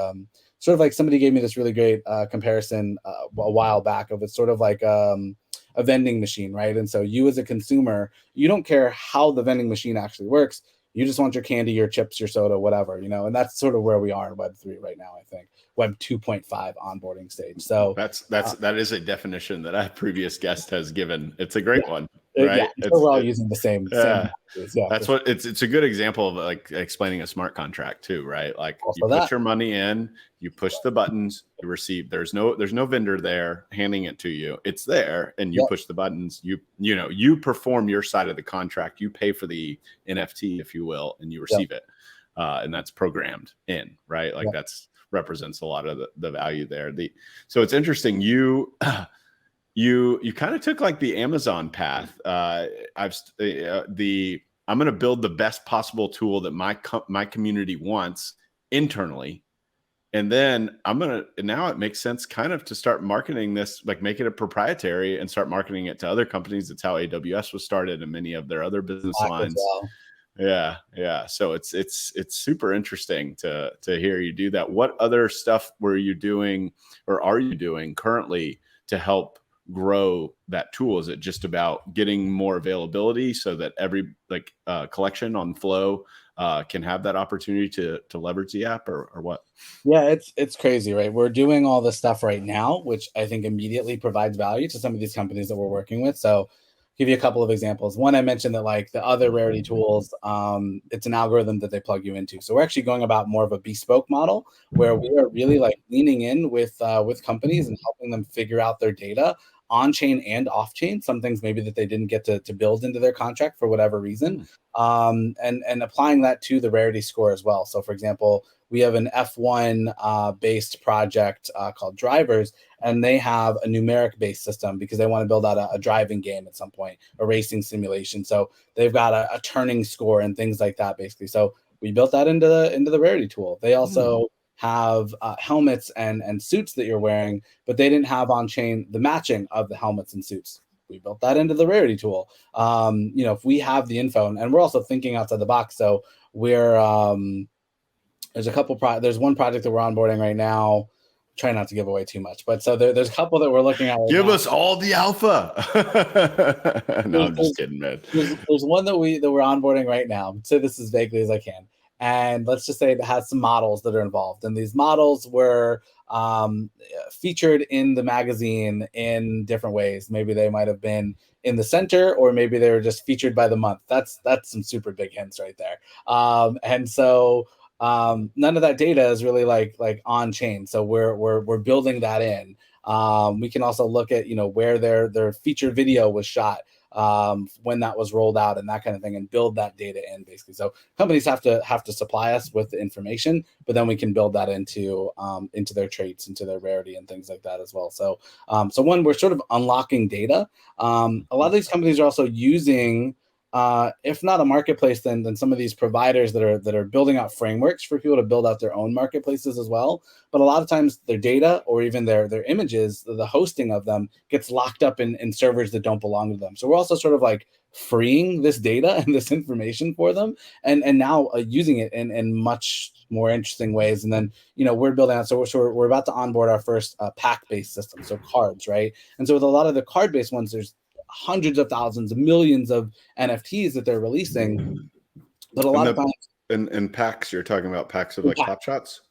sort of like, somebody gave me this really great comparison a while back of, it's sort of like a vending machine, right? And so you as a consumer, you don't care how the vending machine actually works. You just want your candy, your chips, your soda, whatever, and that's sort of where we are in Web3 right now, I think. Web 2.5 onboarding stage. So
that is a definition that a previous guest has given. It's a great one.
Yeah,
right?
I'm sure we're all using the same.
Yeah.
Yeah,
That's what it's a good example of like explaining a smart contract too, right? Like you
also
put
that.
your money in, you push the buttons, you receive. There's no vendor there handing it to you. It's there, and you
Yep.
push the buttons. You perform your side of the contract. You pay for the NFT, if you will, and you receive it, and that's programmed in, right? Like that's represents a lot of the value there. So it's interesting. You kind of took like the Amazon path. I'm going to build the best possible tool that my community wants internally, and then now it makes sense kind of to start marketing this, like make it a proprietary and start marketing it to other companies. That's how AWS was started and many of their other business lines. Yeah. So it's super interesting to hear you do that. What other stuff were you doing or are you doing currently to help grow that tool? Is it just about getting more availability so that every collection on Flow can have that opportunity to leverage the app, or what?
Yeah, it's crazy, right? We're doing all this stuff right now, which I think immediately provides value to some of these companies that we're working with. So give you a couple of examples. One, I mentioned that like the other rarity tools, it's an algorithm that they plug you into. So we're actually going about more of a bespoke model where we are really like leaning in with companies and helping them figure out their data on chain and off chain. Some things maybe that they didn't get to build into their contract for whatever reason, and applying that to the rarity score as well. So for example, we have an F1 based project called Drivers, and they have a numeric based system because they want to build out a driving game at some point, a racing simulation. So they've got a turning score and things like that, basically. So we built that into the rarity tool. They also have helmets and suits that you're wearing, but they didn't have on chain the matching of the helmets and suits. We built that into the rarity tool. If we have the info, and we're also thinking outside the box. So we're there's a couple there's one project that we're onboarding right now. Try not to give away too much, but so there's a couple that we're looking at.
Give us all the alpha. No, I'm just kidding, man.
There's one that we're onboarding right now. Say this as vaguely as I can, and let's just say it has some models that are involved, and these models were featured in the magazine in different ways. Maybe they might have been in the center, or maybe they were just featured by the month. That's some super big hints right there. And so none of that data is really like on chain. So we're building that in. We can also look at where their featured video was shot, when that was rolled out and that kind of thing, and build that data in basically. So companies have to supply us with the information, but then we can build that into their traits, into their rarity and things like that as well. So one, we're sort of unlocking data. A lot of these companies are also using, if not a marketplace, then some of these providers that are building out frameworks for people to build out their own marketplaces as well. But a lot of times their data or even their images, the hosting of them gets locked up in servers that don't belong to them. So we're also sort of like freeing this data and this information for them, and now using it in much more interesting ways. And then we're building out. So we're about to onboard our first pack-based system, so cards, right? And so with a lot of the card-based ones, there's hundreds of thousands, millions of NFTs that they're releasing, but a lot of times
in packs, you're talking about packs of like Top Shots,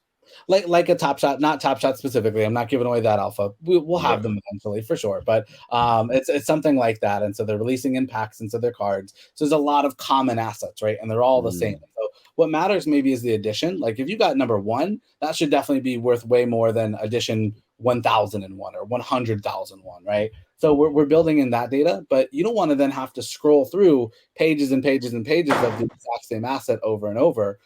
like a Top Shot, not Top Shot specifically. I'm not giving away that alpha. We'll have them eventually for sure, but it's something like that. And so they're releasing in packs into their cards. So there's a lot of common assets, right? And they're all the same. So what matters maybe is the addition. Like if you got number 1, that should definitely be worth way more than edition 1001 or 100,001, right? So we're building in that data, but you don't want to then have to scroll through pages and pages and pages of the exact same asset over and over.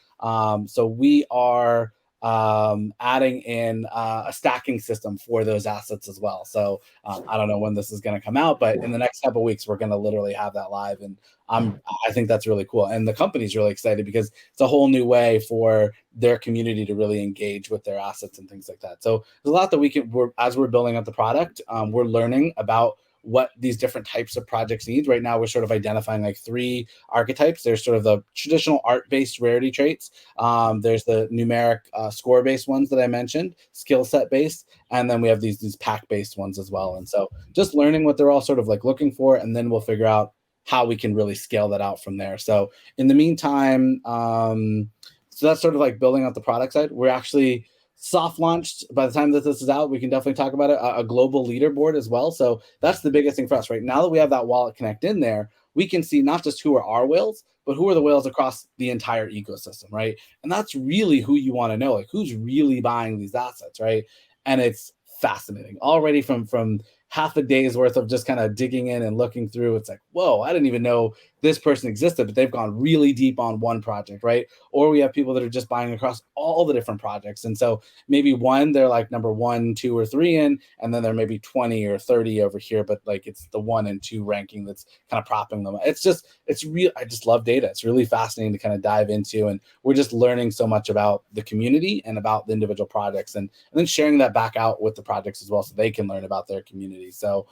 So we are adding in a stacking system for those assets as well. So I don't know when this is going to come out, but in the next couple of weeks, we're going to literally have that live. And I think that's really cool. And the company's really excited because it's a whole new way for their community to really engage with their assets and things like that. So there's a lot that as we're building out the product, we're learning about what these different types of projects need. Right now, we're sort of identifying like 3 archetypes. There's sort of the traditional art-based rarity traits. There's the numeric score-based ones that I mentioned, skill set-based, and then we have these pack-based ones as well. And so just learning what they're all sort of like looking for, and then we'll figure out how we can really scale that out from there. So in the meantime, so that's sort of like building out the product side. We're actually soft launched. By the time that this is out, we can definitely talk about it, a global leaderboard as well. So that's the biggest thing for us, right? Now that we have that Wallet Connect in there, we can see not just who are our whales, but who are the whales across the entire ecosystem, right? And that's really who you want to know, like who's really buying these assets, right? And it's fascinating already from half a day's worth of just kind of digging in and looking through. It's like, whoa, I didn't even know this person existed, but they've gone really deep on one project, right? Or we have people that are just buying across all the different projects. And so maybe one, they're like number 1, 2, or 3 in, and then they're maybe 20 or 30 over here, but like it's the 1 and 2 ranking that's kind of propping them. It's real. I just love data. It's really fascinating to kind of dive into. And we're just learning so much about the community and about the individual projects, and then sharing that back out with the projects as well, so they can learn about their community. So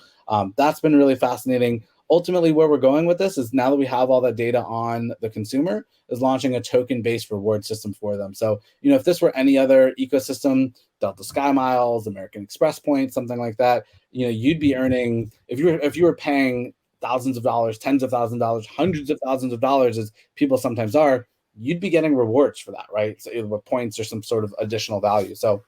that's been really fascinating. Ultimately, where we're going with this is, now that we have all that data on the consumer, is launching a token-based reward system for them. So, if this were any other ecosystem, Delta Sky Miles, American Express points, something like that, you'd be earning, if you were paying thousands of dollars, tens of thousands of dollars, hundreds of thousands of dollars, as people sometimes are, you'd be getting rewards for that, right? So either with points or some sort of additional value. So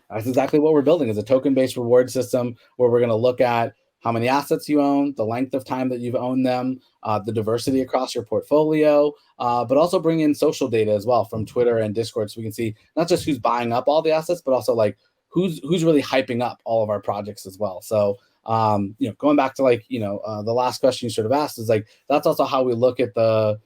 that's exactly what we're building, is a token-based reward system where we're going to look at how many assets you own, the length of time that you've owned them, the diversity across your portfolio, but also bring in social data as well from Twitter and Discord, so we can see not just who's buying up all the assets, but also like who's really hyping up all of our projects as well. So going back to the last question you sort of asked, is like, that's also how we look at the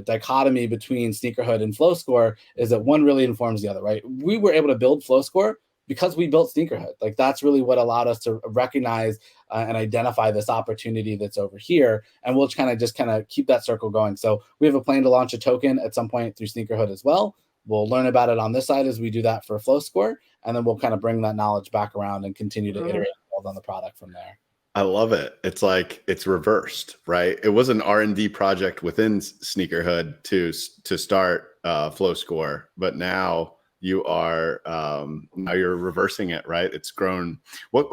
dichotomy between Sneakerhood and Flow Score, is that one really informs the other, right? We were able to build Flow Score because we built Sneakerhood. Like, that's really what allowed us to recognize and identify this opportunity that's over here. And we'll kind of keep that circle going. So we have a plan to launch a token at some point through Sneakerhood as well. We'll learn about it on this side as we do that for Flow Score, and then we'll kind of bring that knowledge back around and continue to iterate and build on the product from there.
I love it. It's like it's reversed, right? It was an R&D project within Sneakerhood to start Flow Score, but now you're reversing it, right? It's grown. What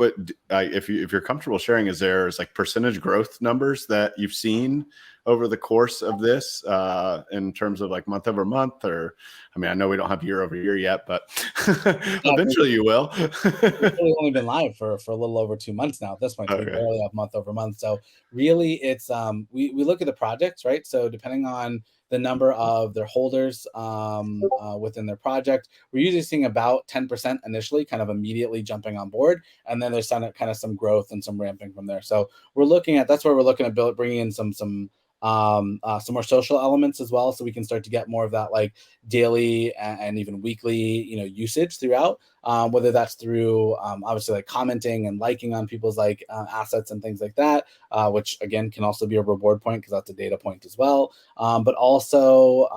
if you're comfortable sharing? Is there's like percentage growth numbers that you've seen over the course of this in terms of like month over month? Or, I mean, I know we don't have year over year yet, but eventually you will.
It's really only been live for a little over 2 months now at this point. So we barely have month over month. So really, it's we look at the projects, right? So depending on the number of their holders within their project, we're usually seeing about 10% initially, kind of immediately jumping on board, and then there's kind of some growth and some ramping from there. So that's where we're looking at bringing in some more social elements as well, so we can start to get more of that like daily and even weekly usage throughout, whether that's through obviously like commenting and liking on people's like assets and things like that, which again can also be a reward point because that's a data point as well, but also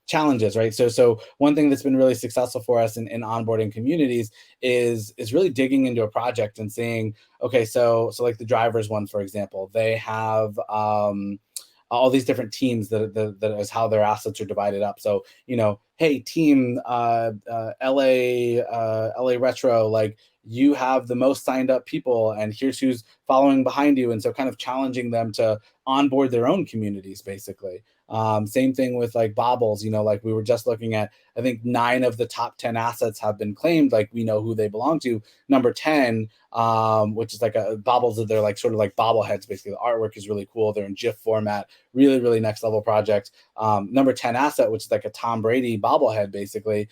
challenges, right? So one thing that's been really successful for us in onboarding communities is really digging into a project and seeing, okay, so like the drivers one, for example, they have all these different teams that is how their assets are divided up. So, hey, team LA Retro, like, you have the most signed up people and here's who's following behind you. And so kind of challenging them to onboard their own communities, basically. Same thing with like Bobbles, like we were just looking at, I think 9 of the top 10 assets have been claimed. Like, we know who they belong to. Number 10, which is like a Bobbles, they're like sort of like bobbleheads. Basically, the artwork is really cool. They're in GIF format, really, really next level project. Number 10 asset, which is like a Tom Brady bobblehead, basically,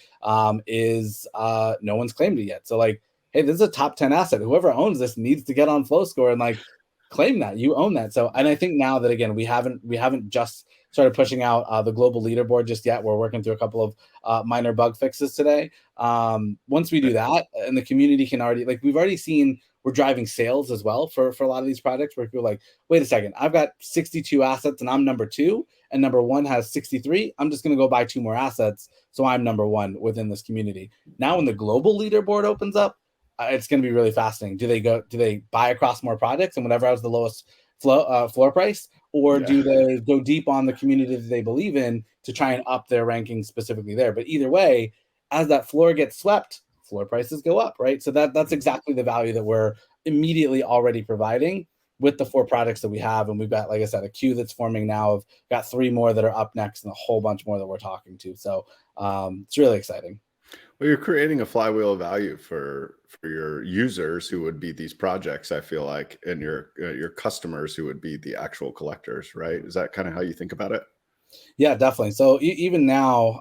is no one's claimed it yet. So like, hey, this is a top 10 asset. Whoever owns this needs to get on Flow Score and like claim that you own that. So, and I think now that, again, we haven't just started pushing out the global leaderboard just yet. We're working through a couple of minor bug fixes today. Once we do that, and the community can already, like, we've already seen we're driving sales as well for a lot of these projects, where people are like, wait a second, I've got 62 assets and I'm number 2 and number 1 has 63. I'm just going to go buy 2 more assets, so I'm number 1 within this community. Now when the global leaderboard opens up, it's going to be really fascinating. Do they buy across more projects and whatever has the lowest floor price, or do they go deep on the community that they believe in to try and up their ranking specifically there? But either way, as that floor gets swept, floor prices go up, right? So that's exactly the value that we're immediately already providing. with the 4 projects that we have. And we've got, like I said, a queue that's forming now. I've got 3 more that are up next and a whole bunch more that we're talking to. So it's really exciting.
Well, you're creating a flywheel of value for your users, who would be these projects, I feel like, and your customers, who would be the actual collectors, right? Is that kind of how you think about it?
Yeah, definitely. So even now,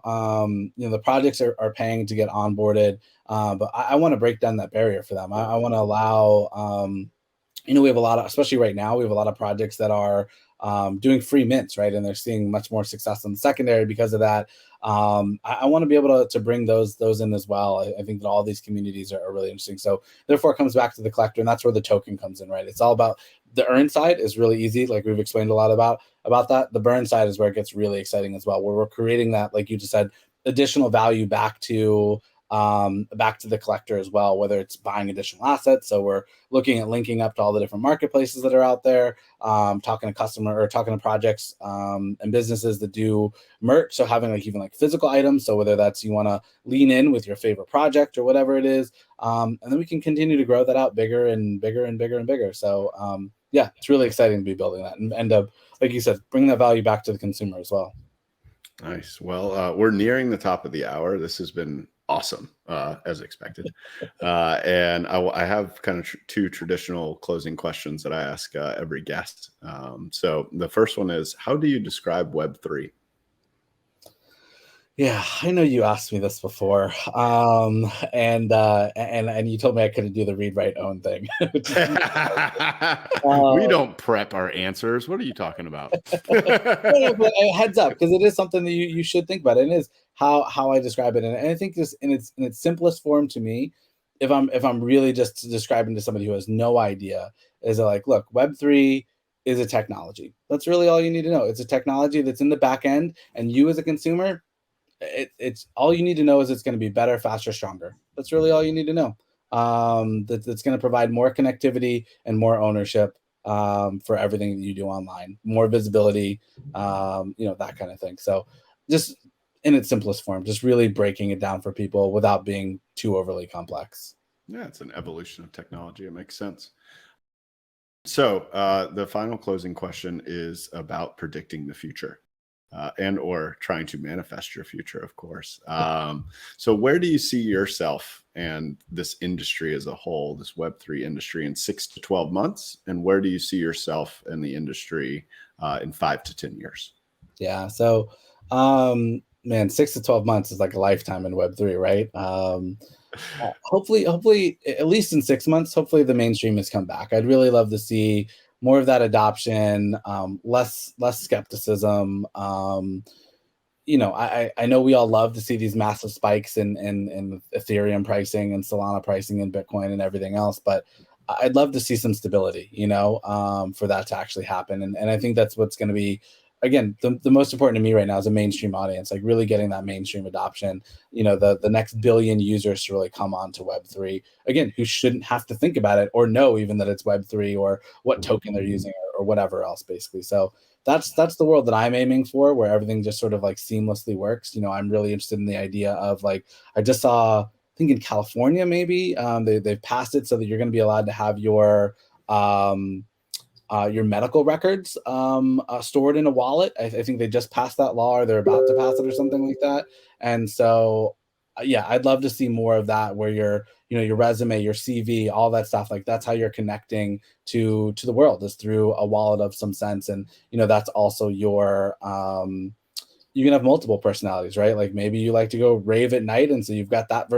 the projects are paying to get onboarded, but I want to break down that barrier for them. I want to allow, we have a lot of, especially right now, we have a lot of projects that are doing free mints, right? And they're seeing much more success on the secondary because of that. I want to be able to bring those in as well. I think that all these communities are really interesting. So therefore it comes back to the collector, and that's where the token comes in, right? It's all about the earn side is really easy. Like we've explained a lot about that. The burn side is where it gets really exciting as well, where we're creating that, like you just said, additional value back to the collector as well, whether it's buying additional assets. So we're looking at linking up to all the different marketplaces that are out there, talking to projects and businesses that do merch. So having even physical items. So whether that's you want to lean in with your favorite project or whatever it is, and then we can continue to grow that out bigger and bigger and bigger and bigger. So yeah, it's really exciting to be building that and end up, like you said, bring that value back to the consumer as well.
Nice. Well, we're nearing the top of the hour. This has been awesome, as expected. And I have kind of 2 traditional closing questions that I ask every guest. So the first one is, how do you describe Web3?
Yeah, I know you asked me this before, and you told me I couldn't do the read, write, own thing.
We don't prep our answers. What are you talking about?
Yeah, but heads up, because it is something that you should think about. It is how I describe it, and I think just in its simplest form to me, if I'm really just describing to somebody who has no idea, is like, look, Web3 is a technology. That's really all you need to know. It's a technology that's in the back end, and you as a consumer, it's all you need to know is it's going to be better, faster, stronger. That's really all you need to know. That's going to provide more connectivity and more ownership for everything that you do online, more visibility, that kind of thing. So just in its simplest form, just really breaking it down for people without being too overly complex.
Yeah, it's an evolution of technology. It makes sense. So the final closing question is about predicting the future. And or trying to manifest your future, of course. So where do you see yourself and this industry as a whole, this Web3 industry, in 6 to 12 months? And where do you see yourself in the industry in 5 to 10 years?
Yeah. So, man, 6 to 12 months is like a lifetime in Web3, right? Hopefully, at least in 6 months, hopefully the mainstream has come back. I'd really love to see more of that adoption, less skepticism. I know we all love to see these massive spikes in Ethereum pricing and Solana pricing and Bitcoin and everything else, but I'd love to see some stability, for that to actually happen. And I think that's what's going to be, again, the most important to me right now is a mainstream audience, like really getting that mainstream adoption, the next billion users to really come on to Web3, again, who shouldn't have to think about it or know even that it's Web3 or what token they're using or whatever else, basically. So that's the world that I'm aiming for, where everything just sort of like seamlessly works. I'm really interested in the idea of, like, I just saw, I think in California, maybe they've passed it so that you're going to be allowed to have your medical records stored in a wallet. I think they just passed that law, or they're about to pass it, or something like that. And so, yeah, I'd love to see more of that, where your resume, your CV, all that stuff, like that's how you're connecting to the world, is through a wallet of some sense. And that's also your you can have multiple personalities, right? Like maybe you like to go rave at night, and so you've got that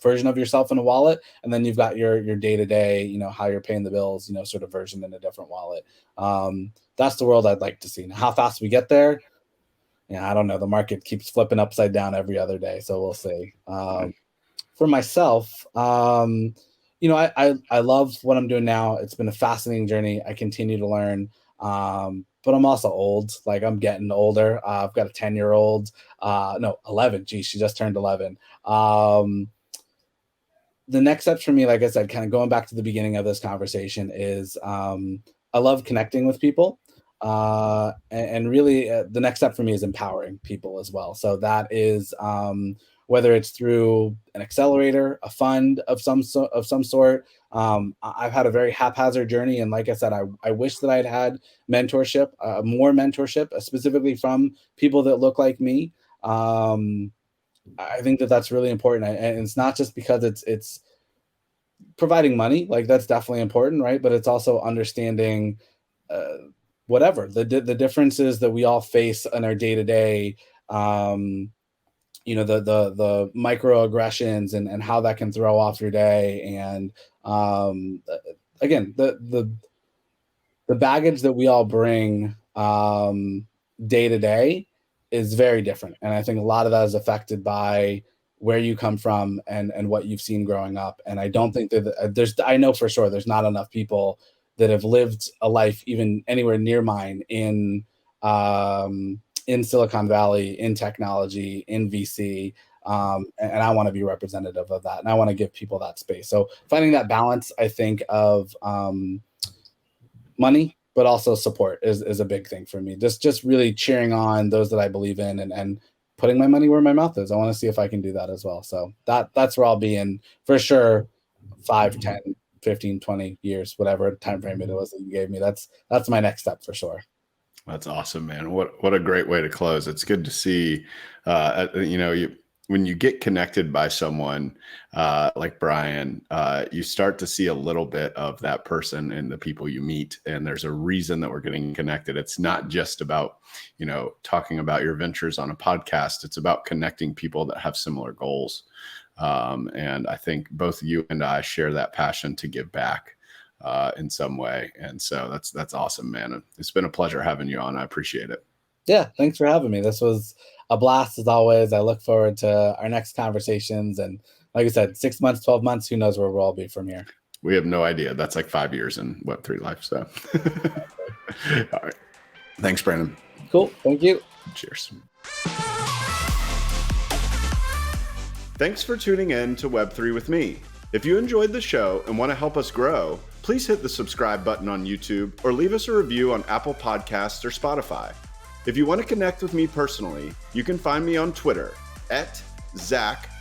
version of yourself in a wallet, and then you've got your day-to-day, how you're paying the bills, sort of version in a different wallet. That's the world I'd like to see. Now, how fast we get there, yeah, I don't know. The market keeps flipping upside down every other day, so we'll see. For myself, I love what I'm doing now. It's been a fascinating journey. I continue to learn. But I'm also old. Like, I'm getting older. I've got a 10-year-old. No, 11. Geez, she just turned 11. The next steps for me, like I said, kind of going back to the beginning of this conversation, is I love connecting with people. And really, the next step for me is empowering people as well. So that is whether it's through an accelerator, a fund of some sort. I've had a very haphazard journey, and like I said, I wish that I'd had mentorship, more mentorship, specifically from people that look like me. I think that that's really important, and it's not just because it's providing money, like that's definitely important, right? But it's also understanding whatever the differences that we all face in our day to day. The microaggressions and how that can throw off your day, and again, the baggage that we all bring day to day is very different, and I think a lot of that is affected by where you come from and what you've seen growing up. And I don't think that I know for sure there's not enough people that have lived a life even anywhere near mine in Silicon Valley, in technology, in VC. And I want to be representative of that. And I want to give people that space. So finding that balance, I think, of money, but also support is a big thing for me. Just really cheering on those that I believe in and putting my money where my mouth is. I want to see if I can do that as well. So that's where I'll be in for sure 5, 10, 15, 20 years, whatever time frame it was that you gave me. That's my next step for sure.
That's awesome, man. What a great way to close. It's good to see, when you get connected by someone like Brian, you start to see a little bit of that person in the people you meet. And there's a reason that we're getting connected. It's not just about, talking about your ventures on a podcast. It's about connecting people that have similar goals. And I think both you and I share that passion to give back in some way. And so that's awesome, man. It's been a pleasure having you on. I appreciate it.
Yeah, thanks for having me. This was a blast as always. I look forward to our next conversations. And like I said, 6 months, 12 months, who knows where we'll all be from here.
We have no idea. That's like 5 years in Web3 life. So all right. Thanks, Brandon.
Cool. Thank you.
Cheers. Thanks for tuning in to Web3 with me. If you enjoyed the show and want to help us grow, please hit the subscribe button on YouTube or leave us a review on Apple Podcasts or Spotify. If you want to connect with me personally, you can find me on Twitter @Zach_French_.